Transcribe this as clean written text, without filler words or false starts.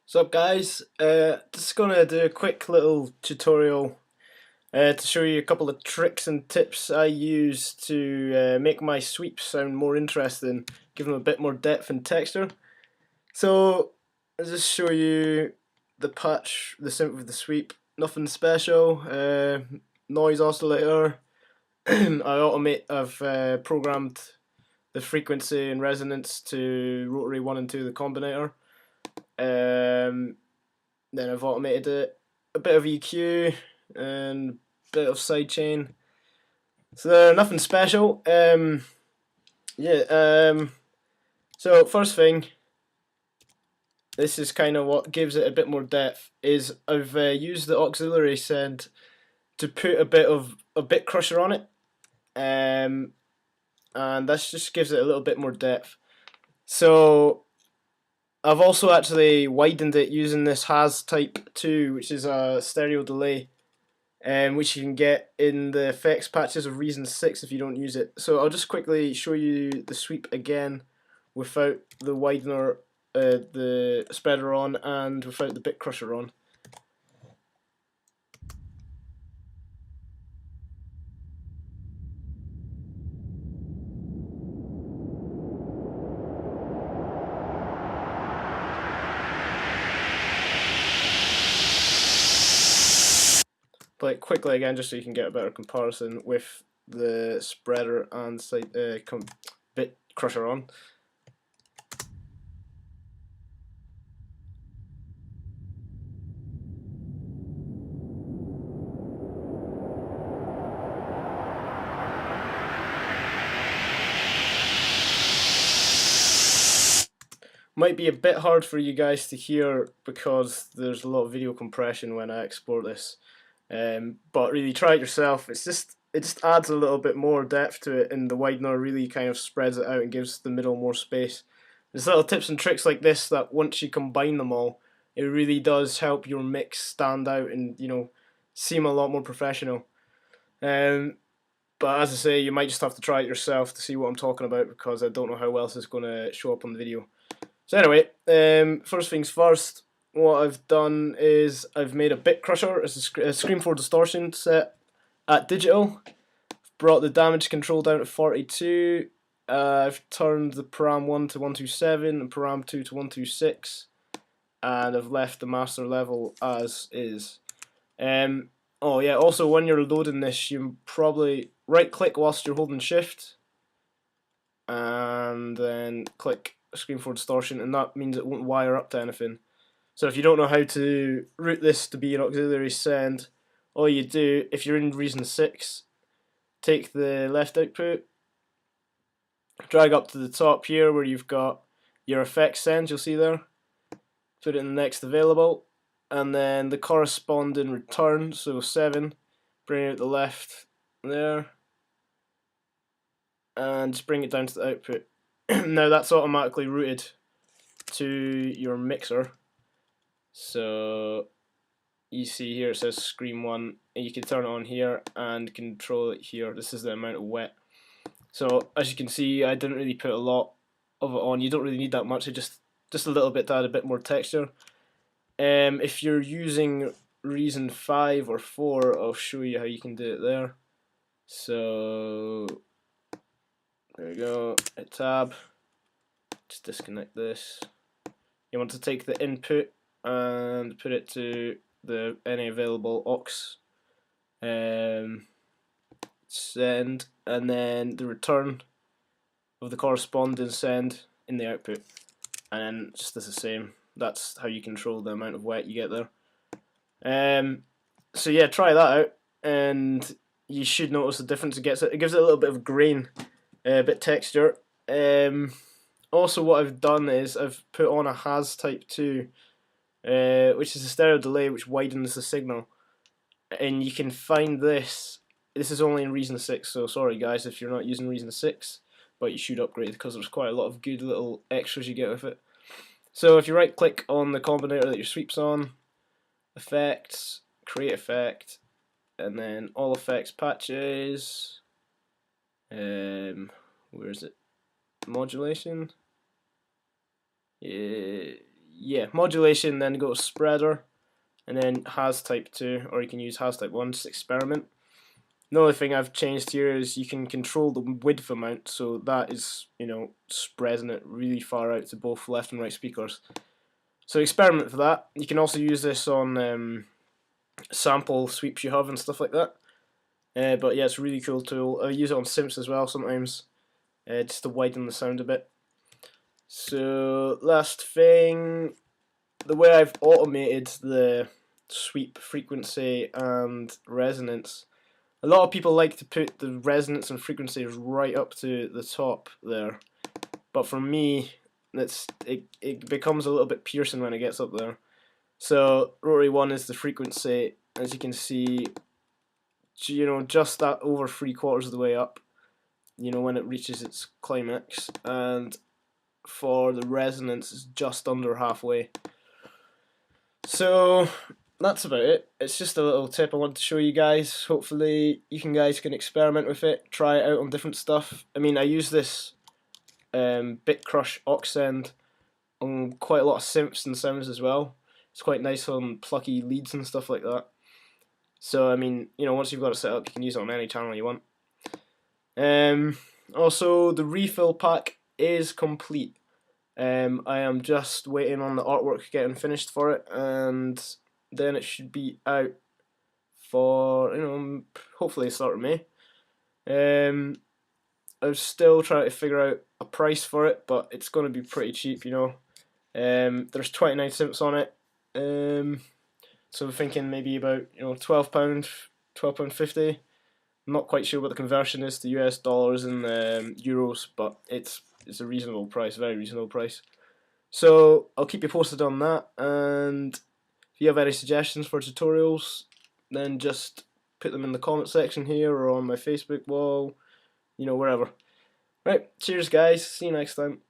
What's up guys? Just gonna do a quick little tutorial to show you a couple of tricks and tips I use to make my sweeps sound more interesting, give them a bit more depth and texture. So I'll just show you the patch, the synth of the sweep, nothing special, noise oscillator. I've programmed the frequency and resonance to rotary 1 and 2 the combinator. Then I've automated it, a bit of EQ and a bit of sidechain. So nothing special. Yeah. So first thing, this is kind of what gives it a bit more depth. Is I've used the auxiliary send to put a bit crusher on it, and that just gives it a little bit more depth. So I've also actually widened it using this Has Type 2, which is a stereo delay, which you can get in the effects patches of Reason 6 if you don't use it. So I'll just quickly show you the sweep again without the widener, the spreader on, and without the bit crusher on. Play it quickly again just so you can get a better comparison with the spreader and bit crusher on. Might be a bit hard for you guys to hear because there's a lot of video compression when I export this. But really try it yourself. It just adds a little bit more depth to it, and the widener really kind of spreads it out and gives the middle more space. There's little tips and tricks like this that once you combine them all, it really does help your mix stand out and seem a lot more professional. But as I say, you might just have to try it yourself to see what I'm talking about because I don't know how else it's going to show up on the video. So anyway, first things first, what I've done is I've made a bit crusher as a Scream 4 distortion set at digital. I've brought the damage control down to 42. I've turned the param 1 to 127 and param 2 to 126, and I've left the master level as is. Oh yeah, also when you're loading this, you probably right click whilst you're holding shift and then click Scream 4 distortion, and that means it won't wire up to anything. So if you don't know how to route this to be an auxiliary send, all you do, if you're in Reason 6, take the left output, drag up to the top here where you've got your effects send, you'll see there, put it in the next available, and then the corresponding return, so 7, bring it out the left there, and just bring it down to the output. Now that's automatically routed to your mixer. So you see here it says Scream 1, and you can turn it on here and control it here. This is the amount of wet. So as you can see, I didn't really put a lot of it on. You don't really need that much, just a little bit to add a bit more texture. If you're using Reason 5 or 4, I'll show you how you can do it there. So there we go, hit tab, just disconnect this. You want to take the input and put it to any available aux send, and then the return of the corresponding send in the output, and then just as the same. That's how you control the amount of wet you get there. So yeah, try that out, and you should notice the difference it gets. It gives it a little bit of grain, a bit texture. Also, what I've done is I've put on a Has Type 2, which is a stereo delay which widens the signal, and you can find this. This is only in Reason 6, so sorry guys if you're not using Reason 6, but you should upgrade because there's quite a lot of good little extras you get with it. So if you right click on the combinator that your sweep's on, effects, create effect, and then all effects patches, where is it? Modulation. yeah, modulation, then go to spreader, and then has type 2, or you can use has type 1, just experiment. The only thing I've changed here is you can control the width amount, so that is, spreading it really far out to both left and right speakers. So experiment for that. You can also use this on sample sweeps you have and stuff like that. But yeah, it's a really cool tool. I use it on synths as well sometimes, just to widen the sound a bit. So last thing, the way I've automated the sweep frequency and resonance. A lot of people like to put the resonance and frequencies right up to the top there, but for me, it becomes a little bit piercing when it gets up there. So rotary 1 is the frequency, as you can see, just that over 3/4 of the way up, when it reaches its climax, and for the resonance it's just under halfway. So that's about it. It's just a little tip I wanted to show you guys. Hopefully you guys can experiment with it, try it out on different stuff. I mean, I use this Bitcrush Auxsend on quite a lot of synths and sounds as well. It's quite nice on plucky leads and stuff like that. So I mean, once you've got it set up, you can use it on any channel you want. Also, the refill pack is complete. I am just waiting on the artwork getting finished for it, and then it should be out for, hopefully the start of May. I'm still trying to figure out a price for it, but it's going to be pretty cheap, There's 29 cents on it, so I'm thinking maybe about, £12, £12.50. I'm not quite sure what the conversion is to US dollars and euros, but it's a reasonable price, very reasonable price. So I'll keep you posted on that, and if you have any suggestions for tutorials, then just put them in the comment section here or on my Facebook wall, wherever. Right, cheers guys, see you next time.